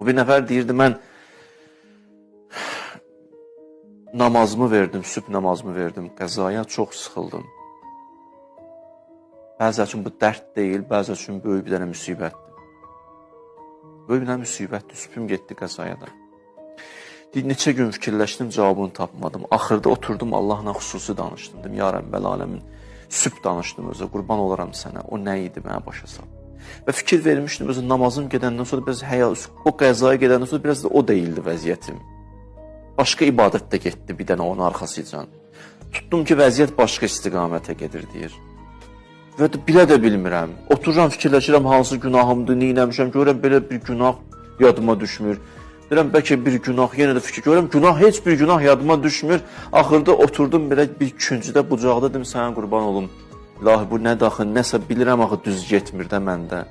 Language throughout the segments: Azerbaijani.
Bir nəfər deyirdi, mən namazımı verdim, sübh namazımı verdim, qəzaya çox sıxıldım. Bəzi üçün bu dərd deyil, bəzi üçün böyük bir dənə müsibətdir. Böyük bir dənə müsibətdir, sübhüm getdi qəzaya da. Neçə gün fikirləşdim, cavabını tapmadım. Axırda oturdum, Allahla xüsusi danışdım. Dedim, ya Rəbbəl aləmin, sübh danışdım özə, qurban olaram sənə. O nə idi, mənə başa sal. Və fikir vermişdim, özə namazım gedəndən sonra, biraz o qəzaya gedəndən sonra biraz da o deyildi vəziyyətim. Başqa ibadət də getdi bir dənə onun arxasıcan. Tutdum ki, vəziyyət başqa istiqamətə gedir, deyir. Və bilə də bilmirəm. Otururam, fikirləşirəm, hansı günahımdır, neynəmişəm, görürəm, belə bir günah yadıma düşmür. Deyirəm, bəlkə bir günah, yenə də fikir görürəm, heç bir günah yadıma düşmür. Axırda oturdum, belə bir küncüdə, bucaqda, dedim, sənə qurban olum. İlahi, bu nə daxı, nəsə bilirəm, axı düz getmir də məndə.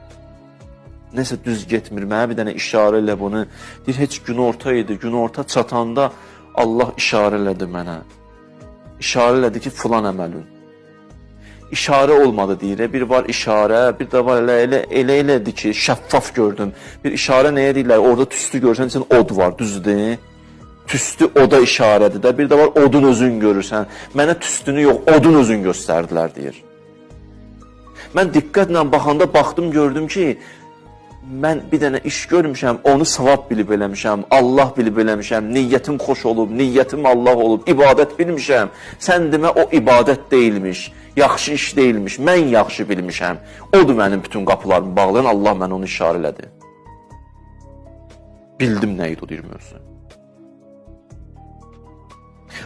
Nəsə düz getmir, mənə bir dənə işarə elə bunu. Deyir, heç günorta idi, günorta çatanda Allah işarə elədi mənə. İşarə elədi ki, filan əməlün. İşarə olmadı deyir, bir var işarə, bir də var elədi ki, şəffaf gördüm. Bir işarə nəyə deyirlər, orada tüstü görsən, üçün od var, düzdür. Tüstü oda işarədir də, bir də var odun özün görürsən. Mənə tüstünü yox, odun özün göstərdilər, deyir. Mən diqqətlə baxanda baxdım, gördüm ki, mən bir dənə iş görmüşəm, onu savab bilib eləmişəm, Allah bilib eləmişəm, niyyətim xoş olub, niyyətim Allah olub, ibadət bilmişəm. Sən demə, o ibadət deyilmiş, yaxşı iş deyilmiş, mən yaxşı bilmişəm. Odur mənim bütün qapılarımı bağlayan, Allah mənə onu işarə elədi. Bildim nə idi o deyir mövzu.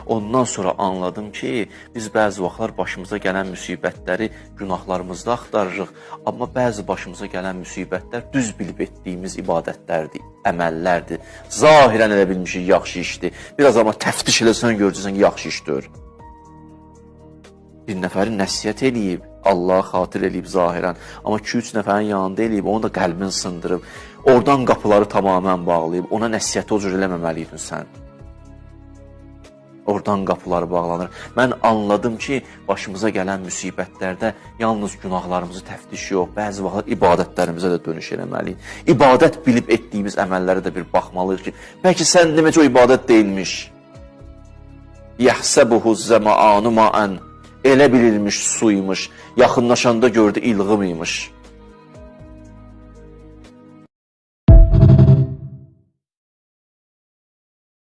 Ondan sonra anladım ki, biz bəzi vaxtlar başımıza gələn müsibətləri günahlarımızda axtarırıq, amma bəzi başımıza gələn müsibətlər düz bilib etdiyimiz ibadətlərdir, əməllərdir. Zahirən elə bilmişik, yaxşı işdir. Biraz amma təftiş eləsən, görəcəksən ki, yaxşı işdir. Bir nəfəri nəsiyyət eləyib, Allaha xatir eləyib zahirən, amma 2-3 nəfərin yanında eləyib, onu da qəlbin sındırıb, oradan qapıları tamamən bağlayıb, ona nəsiyyəti o cür eləməməliydin sən. Oradan qapıları bağlanır. Mən anladım ki, başımıza gələn müsibətlərdə yalnız günahlarımızı təftiş yox, bəzi vaxtlar ibadətlərimizə də dönüş eləməliyik. İbadət bilib etdiyimiz əməllərə də bir baxmalıyıq ki, bəlkə sən deməcə o ibadət deyilmiş. Yəhsəbuhu zəmaanu ma'ən, elə bilirmiş suymuş, yaxınlaşanda gördü ilğım imiş.